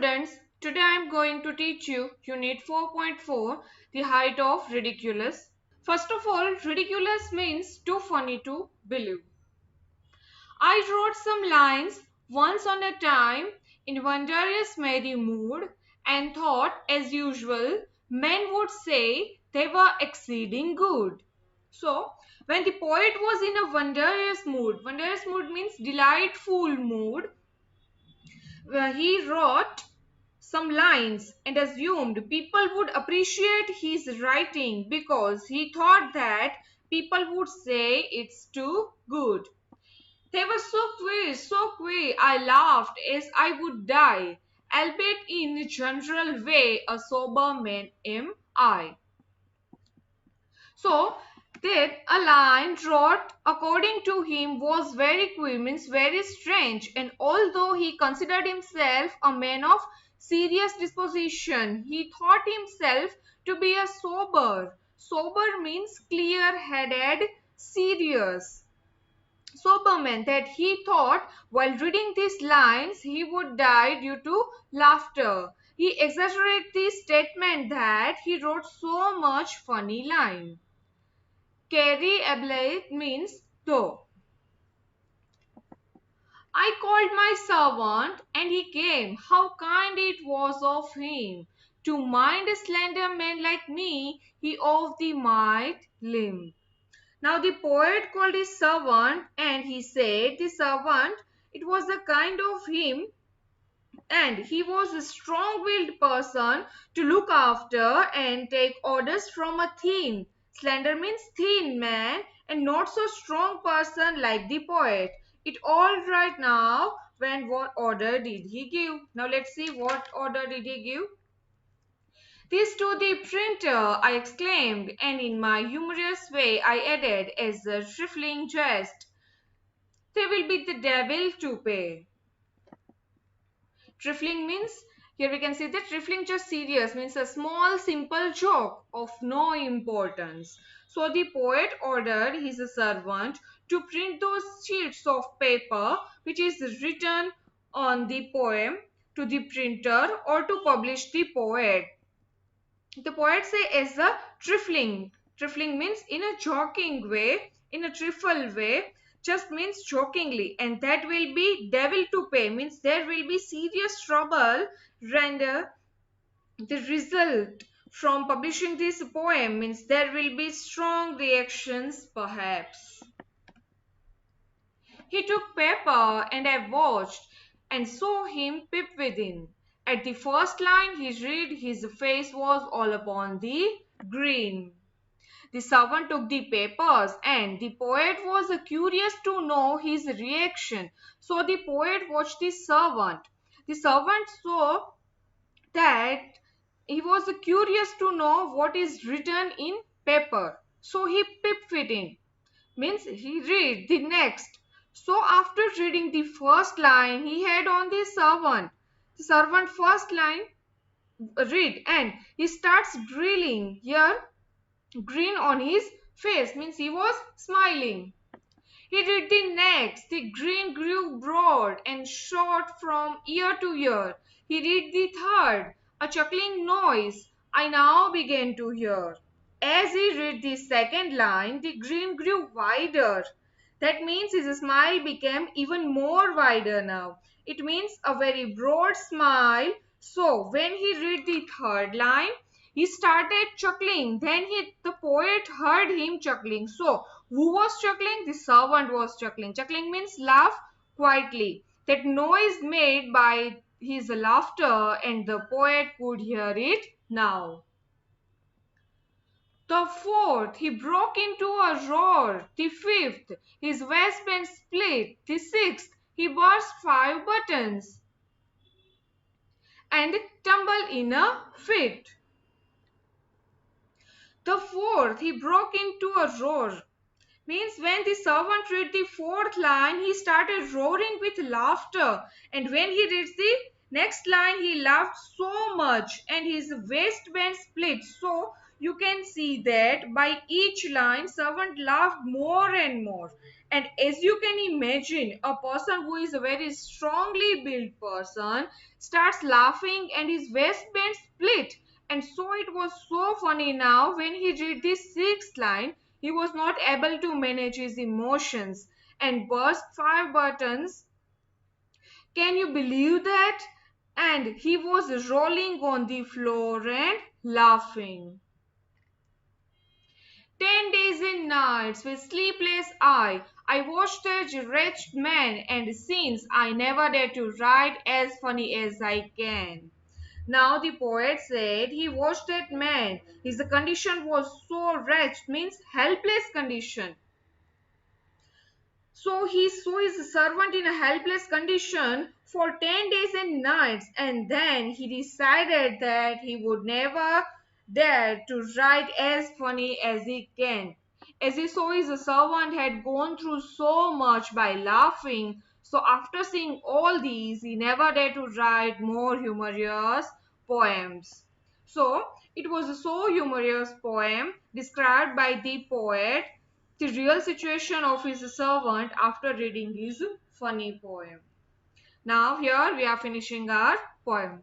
students, today I am going to teach you Unit 4.4, the height of ridiculous. First of all, ridiculous means too funny to believe. I wrote some lines once on a time in wondrous merry mood and thought, as usual, men would say they were exceeding good. So, when the poet was in a wondrous mood means delightful mood, he wrote some lines and assumed people would appreciate his writing because he thought that people would say it's too good. They were so queer, I laughed as I would die, albeit in a general way a sober man am I. So that a line wrote according to him was very queer, means very strange, and although he considered himself a man of serious disposition, he thought himself to be a sober. Sober means clear-headed, serious. Sober man that he thought while reading these lines he would die due to laughter. He exaggerated the statement that he wrote so much funny line. Carry ablate means though. I called my servant and he came. How kind it was of him. To mind a slender man like me, he of the might limb. Now the poet called his servant and he said the servant, it was a kind of him and he was a strong-willed person to look after and take orders from a thin. Slender means thin man and not so strong person like the poet. It all right now. When what order did he give? Now let's see what order did he give. This to the printer, I exclaimed, and in my humorous way I added as a trifling jest, there will be the devil to pay. Trifling means, here we can see that trifling just serious means a small simple joke of no importance. So the poet ordered his servant to print those sheets of paper which is written on the poem to the printer or to publish the poet. The poet say as a trifling. Trifling means in a joking way, in a trifle way, just means jokingly, and that will be devil to pay means there will be serious trouble render the result from publishing this poem means there will be strong reactions perhaps. He took paper and I watched and saw him peep within. At the first line he read his face was all upon the green. The servant took the papers and the poet was curious to know his reaction. So the poet watched the servant. The servant saw that he was curious to know what is written in paper. So he peeped within. Means he read the next. So after reading the first line, he had on the servant. The servant first line read and he starts drilling. Here grin on his face means he was smiling. He read the next. The grin grew broad and short from ear to ear. He read the third. A chuckling noise I now began to hear. As he read the second line, the grin grew wider. That means his smile became even more wider now. It means a very broad smile. So when he read the third line, he started chuckling. Then the poet heard him chuckling. So who was chuckling? The servant was chuckling. Chuckling means laugh quietly. That noise made by his laughter and the poet could hear it now. The fourth, he broke into a roar. The fifth, his waistband split. The sixth, he burst 5 buttons and tumbled in a fit. The fourth, he broke into a roar. Means when the servant read the fourth line, he started roaring with laughter. And when he reads the next line, he laughed so much and his waistband split. So you can see that by each line, servant laughed more and more. And as you can imagine, a person who is a very strongly built person starts laughing and his waistband split. And so it was so funny now when he read this sixth line, he was not able to manage his emotions and burst five buttons. Can you believe that? And he was rolling on the floor and laughing. 10 days and nights with sleepless eye, I watched that wretched man, and since I never dare to write as funny as I can. Now the poet said he watched that man. His condition was so wretched, means helpless condition. So he saw his servant in a helpless condition for 10 days and nights, and then he decided that he would never dare to write as funny as he can. As he saw his servant had gone through so much by laughing, so after seeing all these, he never dared to write more humorous poems. So it was a so humorous poem described by the poet the real situation of his servant after reading his funny poem. Now here we are finishing our poem.